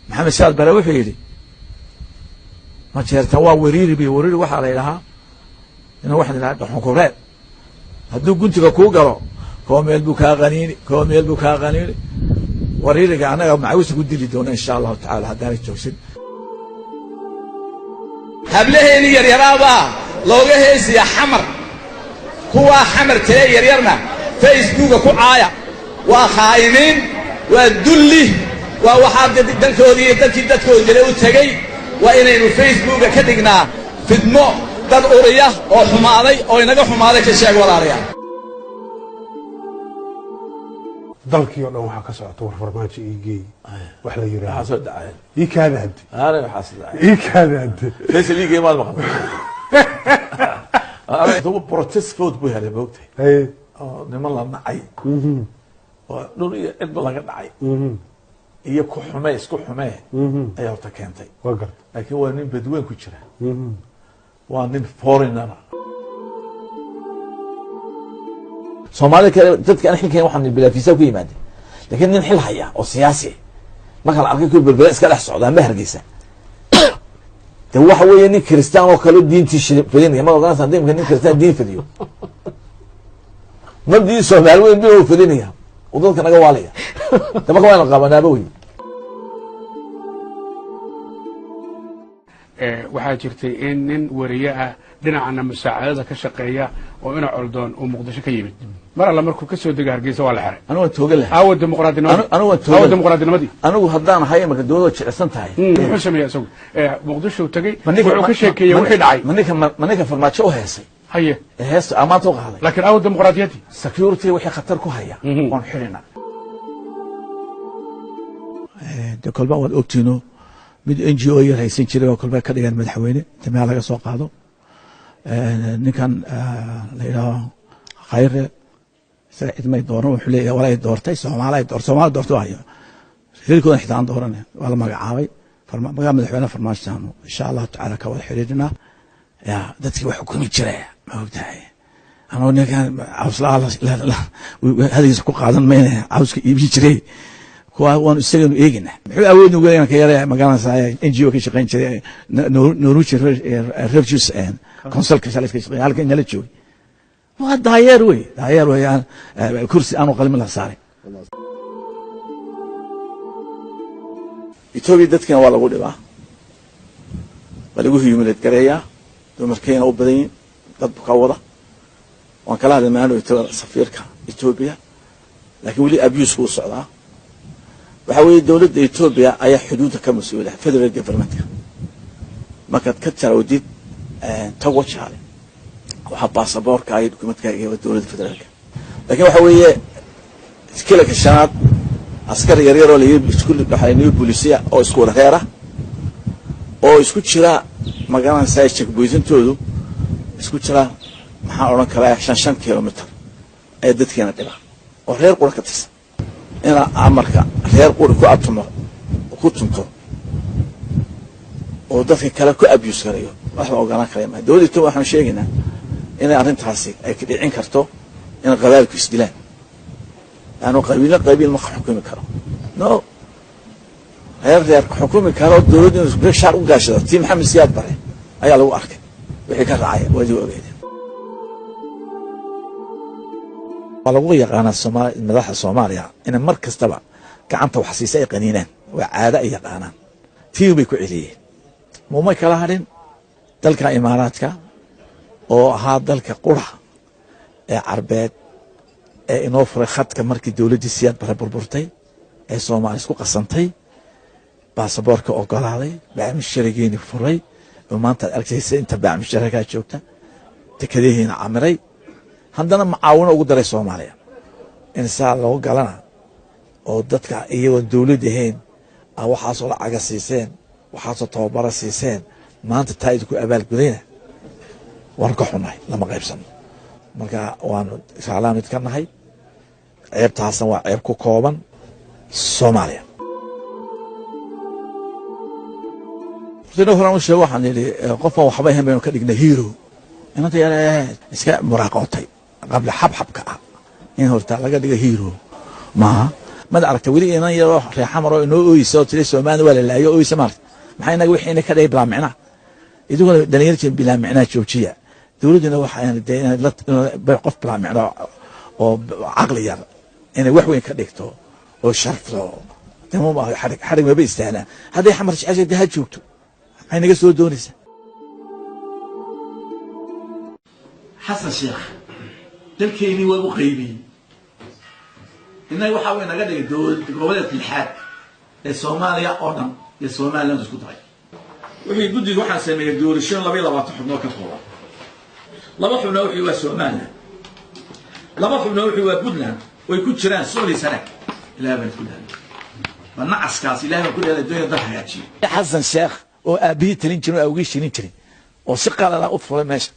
محمد سعد بلاوي حيلي ما جرتها وريري بوريري waxa la ilaha in wax la dhaxo koreed haduu guntiga ku galo koomeel buu ka qaniini وريري anaga macawis ku dili doona insha Allah taala hadaan joogsin hablaheeni yar yaraaba looga heesiya xamar kuwa xamar tee yar yarna Facebook ku caaya waa khaayimiin waa dulli waa waxa dalkoodii dadkoodii u tagay waa inaynu Facebook ka dhignaa fidmo dad uriya oo xumaaday oo inaga xumaaday ka sheeg walaalayaal dalkii oo dhan waxa ka socota war farmaajo iigay wax la yiraahdo waxa soo dhacay ii kaada haddi waxa soo dhacay ii kaada haddi lees liigay ma maqan dad protest vote buu helay boogtay oo niman la nacay oo dhul iyo cid laga dhacay iyo ku xumay isku xumay ayaa ta keentay laakiin waa nin badweyn ku jira waa nin foreigner Soomaaliya kale dadka aan xilkeen waxaan bilaa fiisa ku yimaade laakiin nin xil haya oo siyaasi marka la arkay ku balbala iska dhex socda ma hargeysa de waxa weeye nin kristaan oo kale diintii fadhiya ma ogaan sanadka nin kristaan diin fadhiyo ma diin Soomaali weyn buu fadhiya oo dadka naga waalaya daba ka waan qabanaaba weey waxaa jirtay in nin wariye ah dhinacana musaacadada ka shaqeeya oo ina coldoon oo muqdisho ka yimid mar alla markuu ka soo degay hargeysa waa la xiray anigu tooga leh awo dimuqraadinimadii anigu haddaan ahay marka dawladda jecsan tahay wuxuu sameeyay isagu muqdisho tagay wuxuu ka sheekeeyay wixii dhacay manika farmaajo u heesay haye hees amaanta u qaaday laakiin awo dimuqraadiyadii security wixii khatar ku haya oon xirina de kolba wad ogtiino mid NGO yar haysan jiray oo kolba ka dhigan madaxweyne tamay laga soo qaado ninkan la yiraahdo khayre saacid may dooran wuxuu leeyahay walay doortay Soomaaliya doorto ayo hilkooda xitaan dooranay wala magacaabay magaca madaxweyne farmaajo insha Allah taala ka wada xiriirina ya dadkii wax xukumi jiray ma ogtahay anoo ninkan awslaa hadiis ku qaadan meena awska iibin jiray kuwa waan isaga eegina wuxuu awood u leeyahay ka yaray magaalada saaya NGO ka shaqeyn jiray Noruchi Refugees and Council ka shaqeyn halka in la joogo waa daayeer weeyaan kursi aanu qalmin la saaray Ethiopia dadkana waa lagu dhibaa waa lagu humiliate gareeyaa dumarkeena u badan dad ka wada waan kala hadalnaa safiirka Ethiopia laakiin wali abuse ku socdaa waxa weeye dawladda Ethiopia ayaa xuduudda ka mas'uula federal government-ka marka ka tarawdid tago jaale waxa baasaboorka ay dukumentka ay dawladda federaalka laakiin waxa weeye iskala ka shanaad askar yar yar oo leeyahay iskuul waxay booliisiya oo isku wada reera oo isku jira magaalada saychek boysintoodu isku jira maxaa oran karaa 5 kilomitir ay dadkeena dhiba oo reer qura ka tirsan ina amarka reer qura ku atumo ku tunto oo dadka kale ku abuse gareeyo wax ma ogaan kareema dawladdu waxaan sheegaynaa in arrintaasi ay ka dhicin karto in qabailku isdilaan aanu qabiil ma xukumi karo no reer xukumi karo dawladdu isku shaar u gaashado tii Maxamed Siyaad bare ayaa lagu arkay wixii ka raacay wadi ogeeyay lagu yaqaan madaxda Soomaaliya in mar kastaba gacanta wax siisay qaniinaan waa caado ay yaqaanaan tii bay ku celiyeen muumay kala hadin dalka Imaaraadka oo ahaa dalka qura ee Carbeed ee inoo furay khadka markii dawladda Siyaad bare burburtay ee Soomaaliya isku qasantay baasaboorka ogolaaday baamisharigeeni furay oo maanta arkaysa inta baamisharaga joogta tikadihiina camiray haddana macaawino ugu daray Soomaaliya insaan loo galana oo dadka iyagoo dawladda ahayn waxaas oo lacag siiseen waxaas oo tababar siiseen maanta taayid ku abaal gudayna war ka xunay lama qaybsan marka waan salaamid ka nahay ceebtaasna waa ceeb ku kooban Soomaaliya sidoo hore u sheego waxaan yiri qofka waxba ahayn baynu ka dhignay hero inta yar iska muraaqootay qabla xabxabka in horta laga dhigo hero ma aragtay wali inaan yaro reexa maro inoo ooyso tiri Soomaaliya wala laayo ooyso maxay naga wixii ka dhay bilaamicna idoo dhalinyarada bilaamicna joojiya dawladuna waxaan deeyay qof bilaamicna oo aqli yar inay wax weyn ka dhigto oo sharfto tamo xarig ma biistaana haday xamar jeceshay ha joogto ay naga soo doonaysa xasan sheekh dalkeeni waa u qaybiyay inay waxa weyn naga dhigay dawladda goboleedka lixaad ee Soomaaliya oo dhan iyo Soomaaliland isku daray wixii guddiga waxaan sameeyay doorasho 22 xubnood ka kooban laba xubnood wixii waa Soomaaliya laba xubnood wixii waa Puntland way ku jiraan Soomaali sana ilaa bay ku dhahay wana askaas ilaahay ku dhahay dooyada hagaajiyo xasan sheekh oo aabii talin jiray oo awgii shilin jiray oo si qalada u furay meesha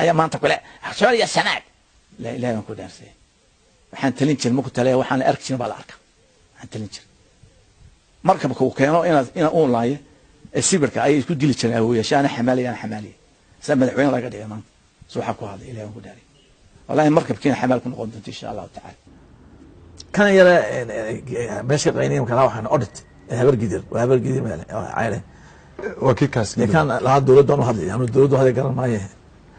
ayaa maanta kale Soomaaliya sanaad la ilaahay ku dhaafay waxaan talin jiray markuu talay waxaan arki jiray baa la arkaa waxaan talin jiray markabka uu keeno ina uu laaye sibirka ay isku dili jireen awooyashaana xamaaliya madaxweyne laga dhigay maanta soo waxa ku hadlay ilaahay ku dhaari wallahi markabkiina xamaal ku noqon doonto insha Allah ta'ala kan yara meesha qaynayeen kala waxaan audit habar gidir meel ayre وكيكاس كان لا دولة هذا يعني الدولة هذا قال معي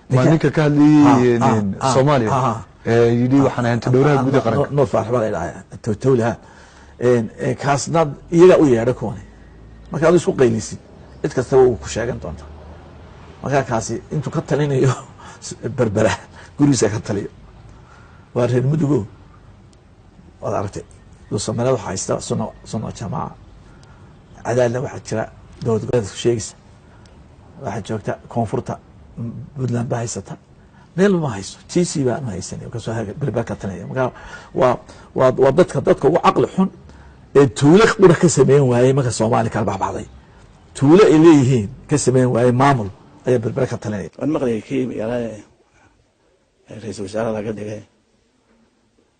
ما نيك كهلي صوماليا يدي وحنا أنت دورها جودة قرن نرفع حبال إلى تولها كاسناد يلا ويا ركوني ما كانوا يسوق قيليسي إتكسروا كشاعن طنطا ما كان كاسي أنتوا كتلين يو بربرة قولوا سكتلين وارهن مدقو وعرفت لو سمعنا وحيستا صنع جماعة عدالة واحد شراء دولة قيادة شيء واحد جوكتا كونفورتا بدلان باهيستا ميل ما هيسو تيسي بقى ما هيسني وكسو هاي بالباكة تانية مكا وضدك وعقل حن تولك قرى كسمين وهي مكا صومالي كالبع بعضي تولك إليهين كسمين وهي مامل أي بالباكة تانية المغري كيم يرى رئيس وزراء لقد دقاء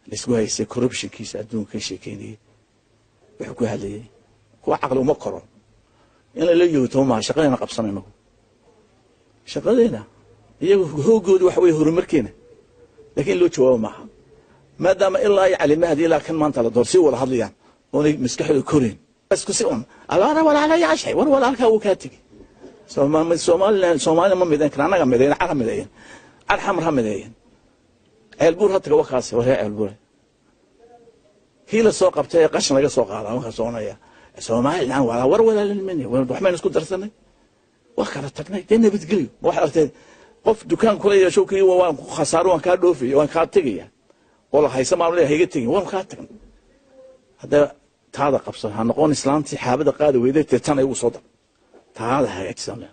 لسوا هيسي كوربشن كيس أدون كيشيكيني وحكو هالي هو عقل ومقرر إن لا يوتو ما شغلنا قبصنا إنه شغلنا هو جود وحوي هرمركينا لكن لو تشوفوا معها ما دام إلا يعلم هذه لكن ما أنت لدرسي ولا هذيان وني مسكحل الكورين بس كسيون أنا ولا على أي شيء ولا على كوكاتك سومال ما مدين كنا أنا مدين على مدين الحمر مدين البور هتك وخاصة وهي البور هي السوق بتاعي قشنا لقى سوق هذا ما خصونا يا سومال الآن ولا للمني ونروح نسكت درسنا وخلت تقني تاني بتقلي واحد قف دكان كله شوكي وان خسارة وان كادو في وان كاتجي والله هاي سمع ولا هيجي تيجي وان كاتج هذا قبصة هنقول إسلام حابة قادة ويدا تتنا يوصل هذا هاي أجسام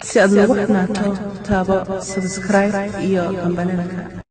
سأدلو وقتنا تابع سبسكرايب إياه كمبانينك